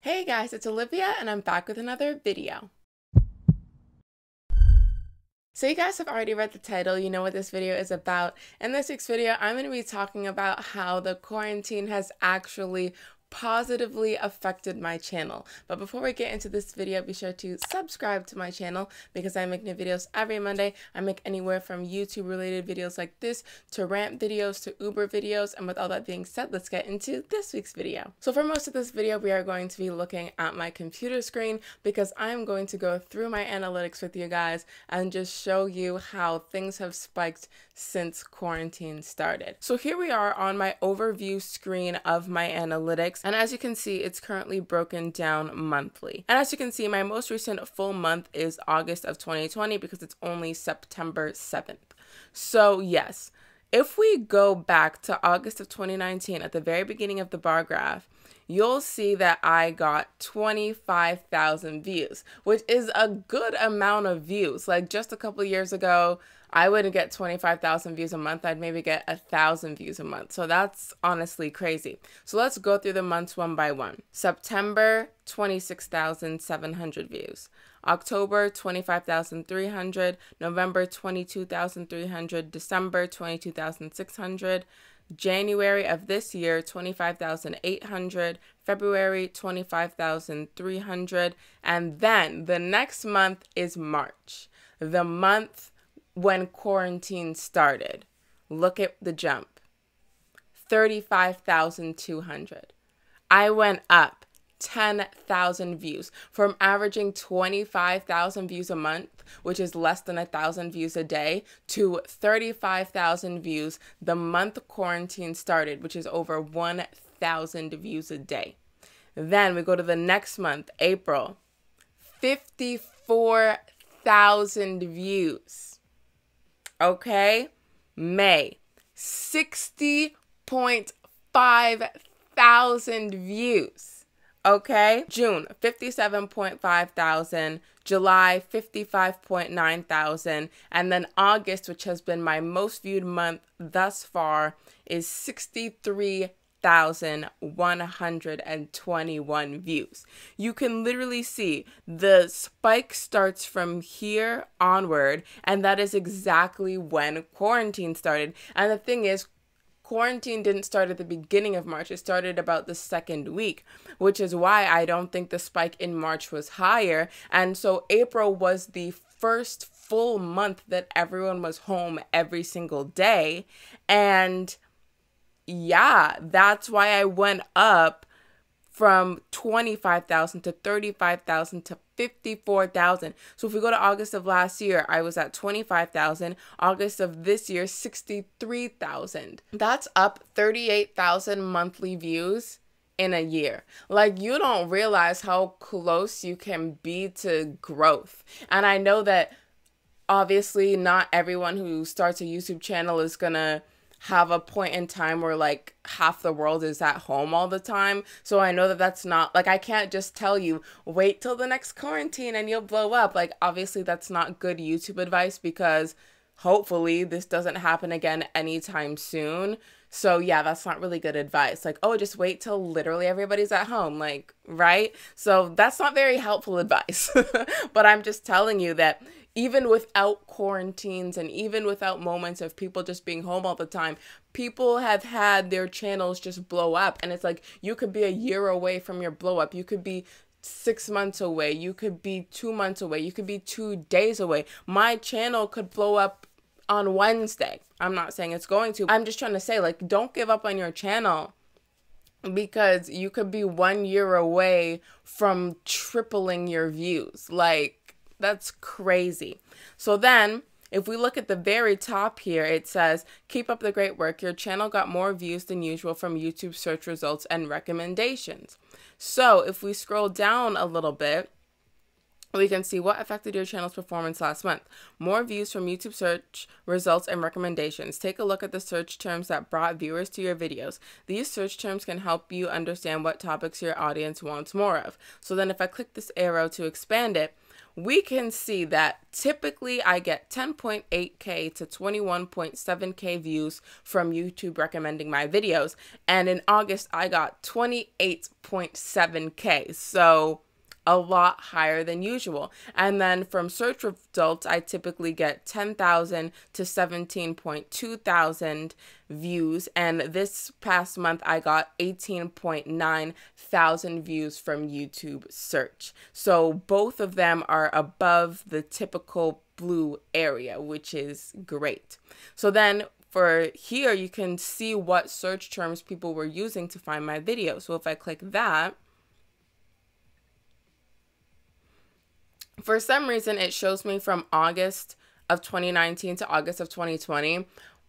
Hey guys, it's Olivia and I'm back with another video. So you guys have already read the title, you know what this video is about. In this week's video, I'm going to be talking about how the quarantine has actually positively affected my channel. But before we get into this video, be sure to subscribe to my channel because I make new videos every Monday. I make anywhere from YouTube related videos like this to rant videos to Uber videos. And with all that being said, let's get into this week's video. So for most of this video, we are going to be looking at my computer screen because I'm going to go through my analytics with you guys and just show you how things have spiked since quarantine started. So here we are on my overview screen of my analytics. And as you can see, it's currently broken down monthly. And as you can see, my most recent full month is August of 2020 because it's only September 7th. So yes, if we go back to August of 2019 at the very beginning of the bar graph, you'll see that I got 25,000 views, which is a good amount of views. Like just a couple of years ago, I wouldn't get 25,000 views a month. I'd maybe get 1,000 views a month. So that's honestly crazy. So let's go through the months one by one. September, 26,700 views. October, 25,300. November, 22,300. December, 22,600. January of this year, 25,800, February, 25,300, and then the next month is March, the month when quarantine started. Look at the jump, 35,200. I went up 10,000 views from averaging 25,000 views a month, which is less than 1,000 views a day, to 35,000 views the month quarantine started, which is over 1,000 views a day. Then we go to the next month, April, 54,000 views. Okay, May, 60.5 thousand views. Okay, June, 57.5 thousand, July, 55.9 thousand, and then August, which has been my most viewed month thus far, is 63,121 views. You can literally see the spike starts from here onward, and that is exactly when quarantine started. And the thing is, quarantine didn't start at the beginning of March. It started about the second week, which is why I don't think the spike in March was higher. And so April was the first full month that everyone was home every single day. And yeah, that's why I went up from 25,000 to 35,000 to 54,000. So if we go to August of last year, I was at 25,000. August of this year, 63,000. That's up 38,000 monthly views in a year. Like, you don't realize how close you can be to growth. And I know that obviously not everyone who starts a YouTube channel is gonna have a point in time where like half the world is at home all the time. So I know that that's not like, I can't just tell you wait till the next quarantine and you'll blow up. Like, obviously that's not good YouTube advice because hopefully this doesn't happen again anytime soon. So yeah, that's not really good advice. Like, oh, just wait till literally everybody's at home, like, right? So that's not very helpful advice. But I'm just telling you that even without quarantines and even without moments of people just being home all the time, people have had their channels just blow up. And it's like, you could be a year away from your blow up. You could be 6 months away. You could be 2 months away. You could be 2 days away. My channel could blow up on Wednesday. I'm not saying it's going to. I'm just trying to say, like, don't give up on your channel because you could be 1 year away from tripling your views. Like, that's crazy. So then, if we look at the very top here, it says, keep up the great work. Your channel got more views than usual from YouTube search results and recommendations. So if we scroll down a little bit, we can see what affected your channel's performance last month. More views from YouTube search results and recommendations. Take a look at the search terms that brought viewers to your videos. These search terms can help you understand what topics your audience wants more of. So then if I click this arrow to expand it, we can see that typically I get 10.8K to 21.7K views from YouTube recommending my videos. And in August, I got 28.7K. So a lot higher than usual. And then from search results, I typically get 10,000 to 17.2 thousand views. And this past month, I got 18.9 thousand views from YouTube search. So both of them are above the typical blue area, which is great. So then for here, you can see what search terms people were using to find my video. So if I click that, for some reason, it shows me from August of 2019 to August of 2020,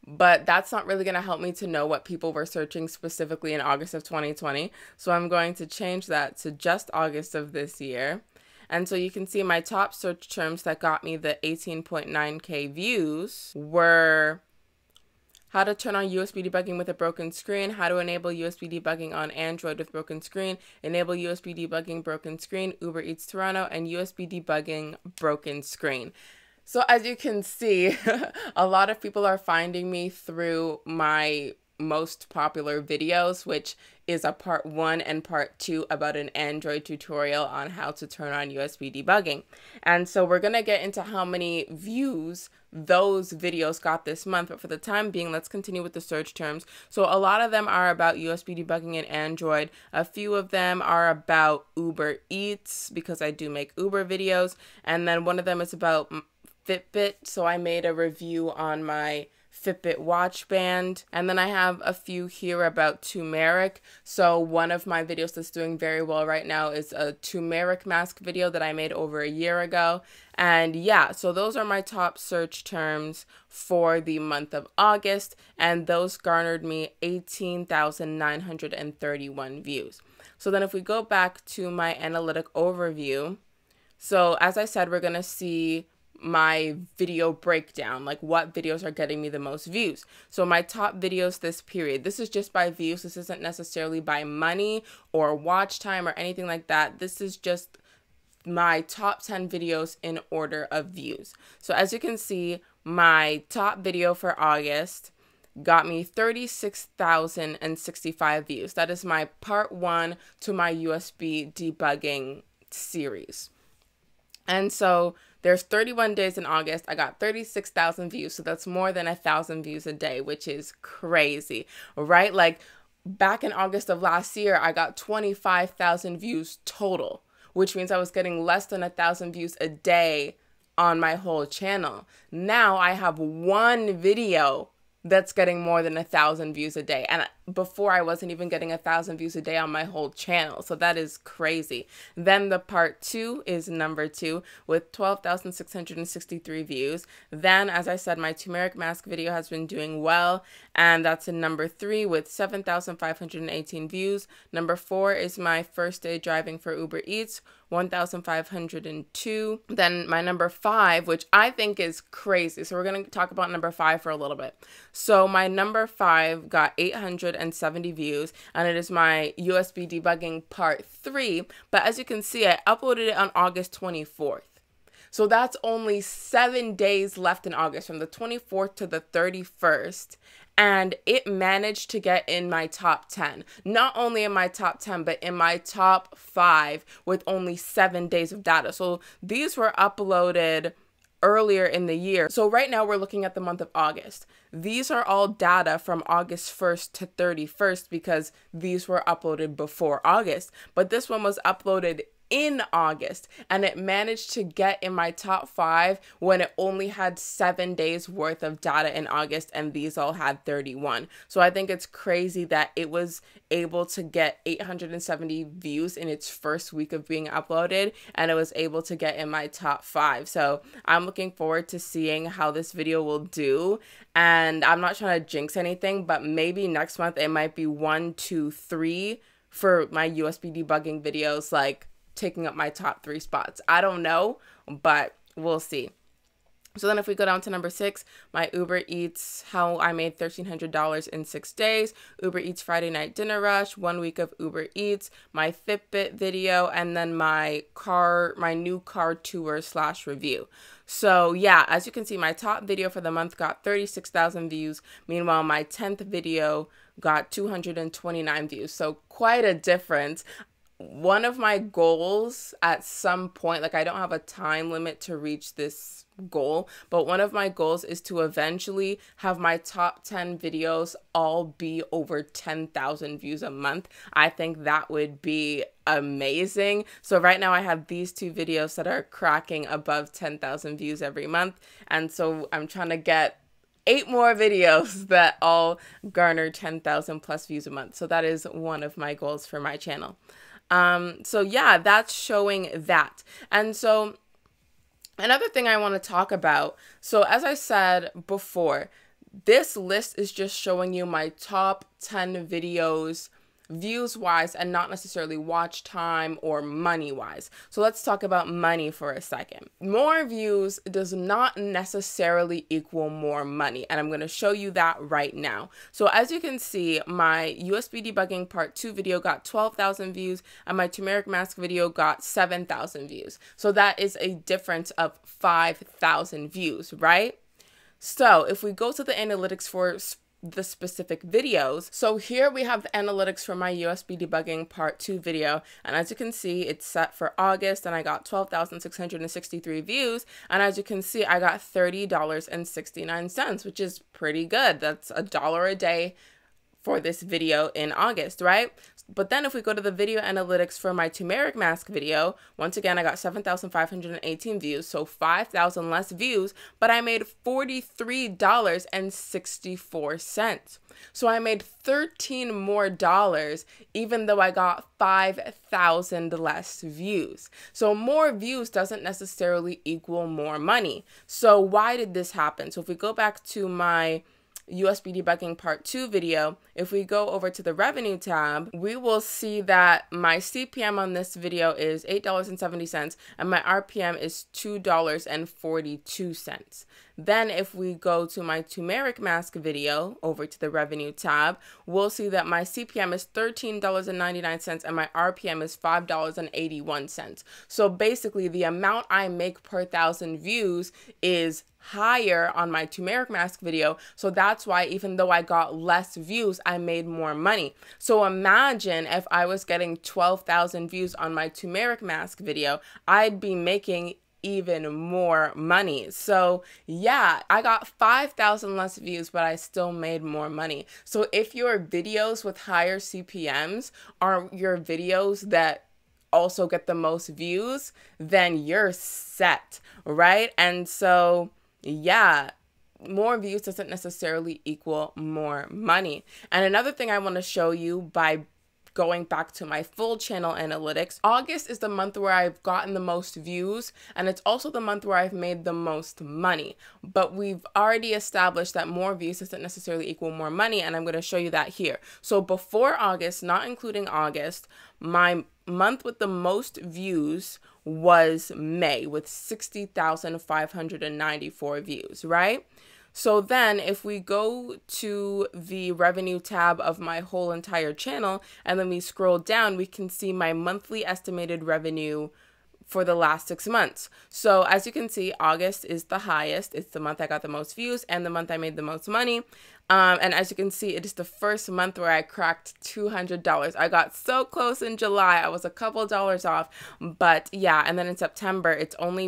but that's not really going to help me to know what people were searching specifically in August of 2020. So I'm going to change that to just August of this year. And so you can see my top search terms that got me the 18.9K views were how to turn on USB debugging with a broken screen, how to enable USB debugging on Android with broken screen, enable USB debugging broken screen, Uber Eats Toronto, and USB debugging broken screen. So as you can see, a lot of people are finding me through my most popular videos, which is a part 1 and part 2 about an Android tutorial on how to turn on USB debugging. And so we're going to get into how many views those videos got this month, but for the time being, let's continue with the search terms. So a lot of them are about USB debugging in Android. A few of them are about Uber Eats because I do make Uber videos, and then one of them is about Fitbit. So I made a review on my Fitbit watch band. And then I have a few here about turmeric. So one of my videos that's doing very well right now is a turmeric mask video that I made over a year ago. And yeah, so those are my top search terms for the month of August, and those garnered me 18,931 views. So then if we go back to my analytic overview, so as I said, we're going to see my video breakdown, like what videos are getting me the most views. So my top videos this period, this is just by views. This isn't necessarily by money or watch time or anything like that. This is just my top 10 videos in order of views. So as you can see, my top video for August got me 36,065 views. That is my part 1 to my USB debugging series. And so there's 31 days in August. I got 36,000 views. So that's more than 1,000 views a day, which is crazy, right? Like back in August of last year, I got 25,000 views total, which means I was getting less than 1,000 views a day on my whole channel. Now I have one video that's getting more than 1,000 views a day. And before I wasn't even getting 1,000 views a day on my whole channel. So that is crazy. Then the part 2 is number 2 with 12,663 views. Then, as I said, my turmeric mask video has been doing well. And that's in number 3 with 7,518 views. Number 4 is my first day driving for Uber Eats, 1,502. Then my number 5, which I think is crazy. So we're going to talk about number 5 for a little bit. So my number 5 got 870 views, and it is my USB debugging part 3. But as you can see, I uploaded it on August 24th. So that's only 7 days left in August, from the 24th to the 31st. And it managed to get in my top 10. Not only in my top 10, but in my top 5 with only 7 days of data. So these were uploaded earlier in the year. So right now we're looking at the month of August. These are all data from August 1st to 31st because these were uploaded before August. But this one was uploaded in August, and it managed to get in my top 5 when it only had 7 days worth of data in August, and these all had 31. So I think it's crazy that it was able to get 870 views in its first week of being uploaded, and it was able to get in my top 5. So I'm looking forward to seeing how this video will do, and I'm not trying to jinx anything, but maybe next month it might be 1, 2, 3 for my USB debugging videos, like taking up my top 3 spots. I don't know, but we'll see. So then if we go down to number 6, my Uber Eats, how I made $1,300 in 6 days, Uber Eats Friday Night Dinner Rush, 1 week of Uber Eats, my Fitbit video, and then my new car tour / review. So yeah, as you can see, my top video for the month got 36,000 views. Meanwhile, my 10th video got 229 views. So quite a difference. One of my goals at some point, like I don't have a time limit to reach this goal, but one of my goals is to eventually have my top 10 videos all be over 10,000 views a month. I think that would be amazing. So right now I have these 2 videos that are cracking above 10,000 views every month. And so I'm trying to get 8 more videos that all garner 10,000 plus views a month. So that is one of my goals for my channel. So yeah, that's showing that. And so another thing I want to talk about, so as I said before, this list is just showing you my top 10 videos views wise and not necessarily watch time or money wise. So let's talk about money for a second. More views does not necessarily equal more money, and I'm going to show you that right now. So as you can see, my USB debugging part 2 video got 12,000 views and my turmeric mask video got 7,000 views. So that is a difference of 5,000 views, right? So if we go to the analytics for the specific videos. So here we have the analytics for my USB debugging part 2 video. And as you can see, it's set for August and I got 12,663 views. And as you can see, I got $30.69, which is pretty good. That's $1 a day for this video in August, right? But then if we go to the video analytics for my turmeric mask video, once again, I got 7,518 views, so 5,000 less views, but I made $43.64. So I made $13 more, even though I got 5,000 less views. So more views doesn't necessarily equal more money. So why did this happen? So if we go back to my USB debugging part 2 video, if we go over to the revenue tab, we will see that my CPM on this video is $8.70 and my RPM is $2.42. Then if we go to my turmeric mask video over to the revenue tab, we'll see that my CPM is $13.99 and my RPM is $5.81. So basically the amount I make per 1,000 views is higher on my turmeric mask video. So that's why even though I got less views, I made more money. So imagine if I was getting 12,000 views on my turmeric mask video, I'd be making even more money. So yeah, I got 5,000 less views, but I still made more money. So if your videos with higher CPMs are your videos that also get the most views, then you're set, right? And so yeah, more views doesn't necessarily equal more money. And another thing I want to show you by going back to my full channel analytics, August is the month where I've gotten the most views, and it's also the month where I've made the most money. But we've already established that more views doesn't necessarily equal more money, and I'm going to show you that here. So before August, not including August, my month with the most views was May with 60,594 views, right? So then if we go to the revenue tab of my whole entire channel and then we scroll down, we can see my monthly estimated revenue for the last 6 months. So as you can see, August is the highest. It's the month I got the most views and the month I made the most money. And as you can see, it is the first month where I cracked $200. I got so close in July. I was a couple dollars off, but yeah. And then in September, it's only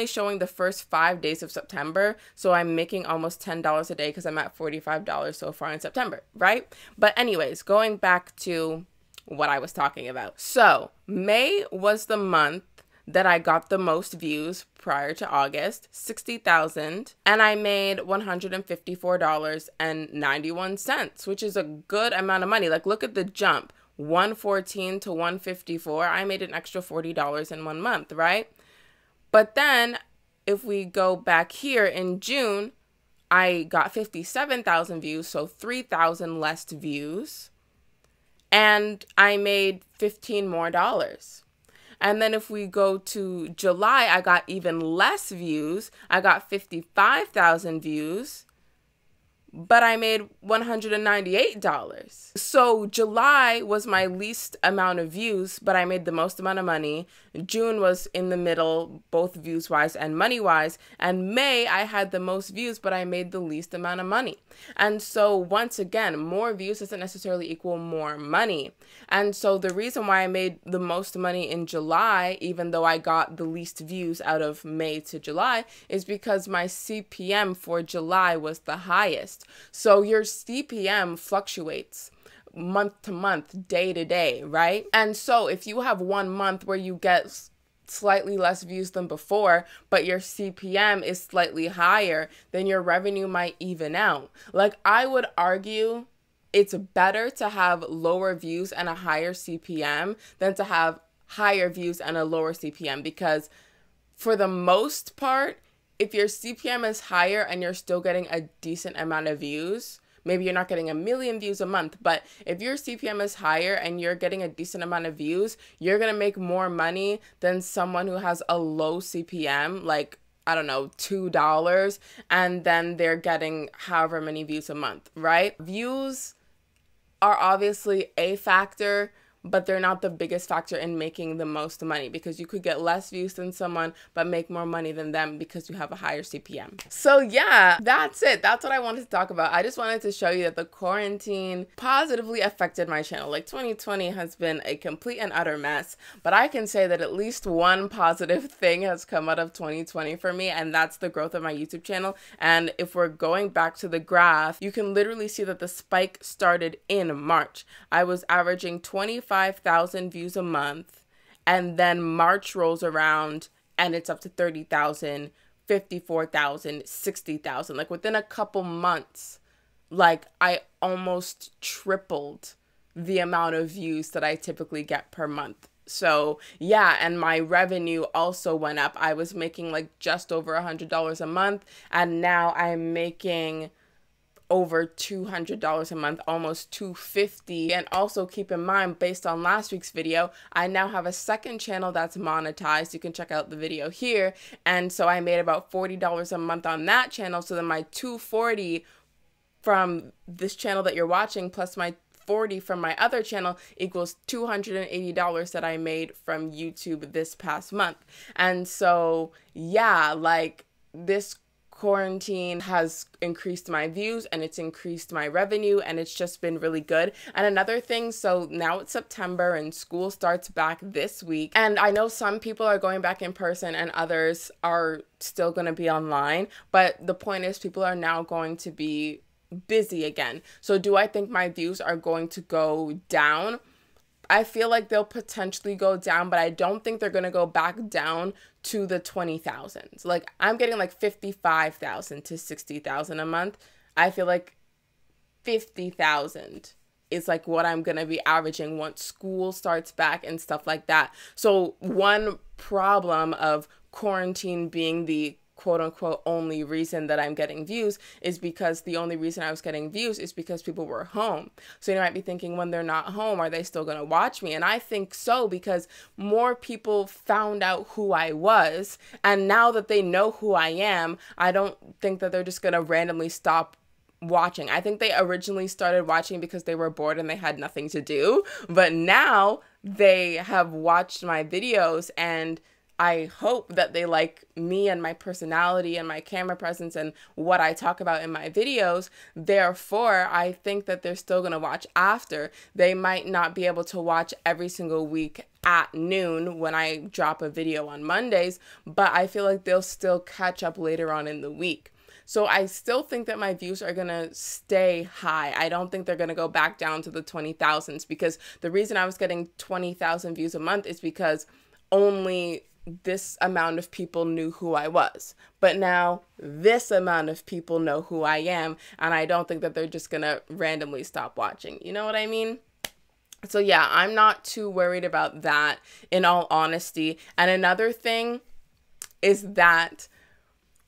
showing the first 5 days of September. So I'm making almost $10 a day because I'm at $45 so far in September, right? But anyways, going back to what I was talking about. So May was the month that I got the most views prior to August, 60,000, and I made $154.91, which is a good amount of money. Like, look at the jump, 114 to 154. I made an extra $40 in 1 month, right? But then if we go back here in June, I got 57,000 views, so 3,000 less views, and I made $15 more. And then if we go to July, I got even less views. I got 55,000 views, but I made $198. So July was my least amount of views, but I made the most amount of money. June was in the middle, both views wise and money wise. And May, I had the most views, but I made the least amount of money. And so once again, more views doesn't necessarily equal more money. And so the reason why I made the most money in July, even though I got the least views out of May to July, is because my CPM for July was the highest. So your CPM fluctuates month to month, day to day, right? And so if you have 1 month where you get slightly less views than before, but your CPM is slightly higher, then your revenue might even out. Like, I would argue it's better to have lower views and a higher CPM than to have higher views and a lower CPM, because for the most part, if your CPM is higher and you're still getting a decent amount of views, maybe you're not getting 1 million views a month, but if your CPM is higher and you're getting a decent amount of views, you're going to make more money than someone who has a low CPM, like, I don't know, $2, and then they're getting however many views a month, right? Views are obviously a factor, but they're not the biggest factor in making the most money, because you could get less views than someone but make more money than them because you have a higher CPM. So yeah, that's it. That's what I wanted to talk about. I just wanted to show you that the quarantine positively affected my channel. Like, 2020 has been a complete and utter mess, but I can say that at least one positive thing has come out of 2020 for me, and that's the growth of my YouTube channel. And if we're going back to the graph, you can literally see that the spike started in March. I was averaging 25,000 views a month, and then March rolls around and it's up to 30,000, 54,000, 60,000. Like, within a couple months, like, I almost tripled the amount of views that I typically get per month. So yeah, and my revenue also went up. I was making like just over $100 a month, and now I'm making over $200 a month, almost $250. And also keep in mind, based on last week's video, I now have a second channel that's monetized. You can check out the video here. And so I made about $40 a month on that channel. So then my $240 from this channel that you're watching plus my $40 from my other channel equals $280 that I made from YouTube this past month. And so yeah, like, this quarantine has increased my views and it's increased my revenue, and it's just been really good. And another thing, so now it's September and school starts back this week, and I know some people are going back in person and others are still going to be online, but the point is, people are now going to be busy again. So do I think my views are going to go down? I feel like they'll potentially go down, but I don't think they're going to go back down to the 20,000s. Like, I'm getting like 55,000 to 60,000 a month. I feel like 50,000 is like what I'm going to be averaging once school starts back and stuff like that. So one problem of quarantine being the quote unquote only reason that I'm getting views is because the only reason I was getting views is because people were home. So you might be thinking, when they're not home, are they still going to watch me? And I think so, because more people found out who I was, and now that they know who I am, I don't think that they're just going to randomly stop watching. I think they originally started watching because they were bored and they had nothing to do, but now they have watched my videos, and I hope that they like me and my personality and my camera presence and what I talk about in my videos. Therefore, I think that they're still going to watch after. They might not be able to watch every single week at noon when I drop a video on Mondays, but I feel like they'll still catch up later on in the week. So I still think that my views are going to stay high. I don't think they're going to go back down to the 20,000s, because the reason I was getting 20,000 views a month is because only this amount of people knew who I was. But now this amount of people know who I am, and I don't think that they're just gonna randomly stop watching. You know what I mean? So yeah, I'm not too worried about that, in all honesty. And another thing is that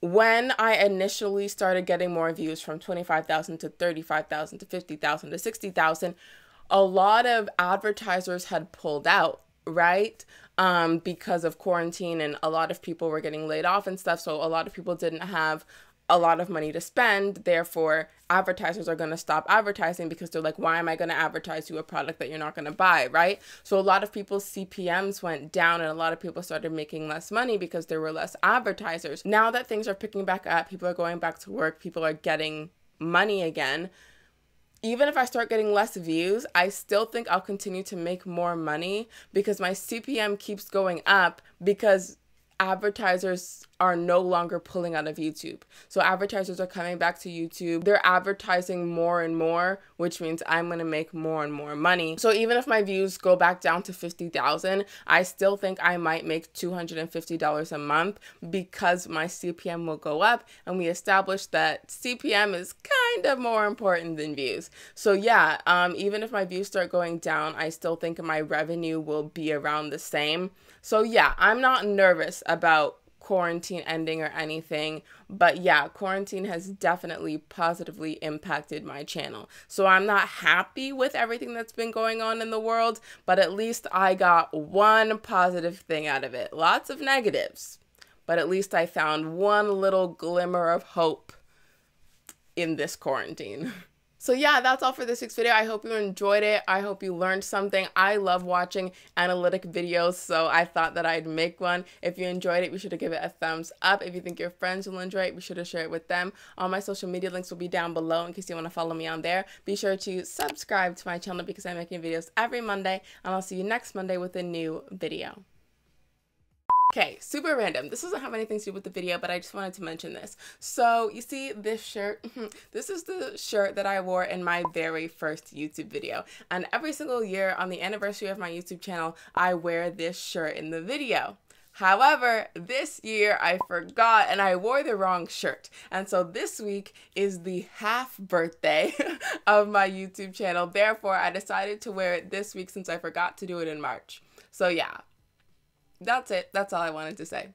when I initially started getting more views, from 25,000 to 35,000 to 50,000 to 60,000, a lot of advertisers had pulled out, right? because of quarantine, and a lot of people were getting laid off and stuff. So a lot of people didn't have a lot of money to spend. Therefore, advertisers are going to stop advertising because they're like, why am I going to advertise you a product that you're not going to buy, right? So a lot of people's CPMs went down, and a lot of people started making less money because there were less advertisers. Now that things are picking back up, people are going back to work, people are getting money again. Even if I start getting less views, I still think I'll continue to make more money because my CPM keeps going up because advertisers are no longer pulling out of YouTube. So advertisers are coming back to YouTube. They're advertising more and more, which means I'm going to make more and more money. So even if my views go back down to 50,000, I still think I might make $250 a month because my CPM will go up, and we established that CPM is kind of more important than views. So yeah, even if my views start going down, I still think my revenue will be around the same. So yeah, I'm not nervous about quarantine ending or anything, but yeah, quarantine has definitely positively impacted my channel. So I'm not happy with everything that's been going on in the world, but at least I got one positive thing out of it. Lots of negatives, but at least I found one little glimmer of hope in this quarantine. So yeah, that's all for this week's video. I hope you enjoyed it. I hope you learned something. I love watching analytic videos, so I thought that I'd make one. If you enjoyed it, be sure to give it a thumbs up. If you think your friends will enjoy it, be sure to share it with them. All my social media links will be down below in case you want to follow me on there. Be sure to subscribe to my channel because I'm making videos every Monday, and I'll see you next Monday with a new video. Okay, super random. This doesn't have anything to do with the video, but I just wanted to mention this. So you see this shirt? This is the shirt that I wore in my very first YouTube video. And every single year on the anniversary of my YouTube channel, I wear this shirt in the video. However, this year I forgot and I wore the wrong shirt. And so this week is the half birthday of my YouTube channel. Therefore, I decided to wear it this week since I forgot to do it in March. So yeah. That's it. That's all I wanted to say.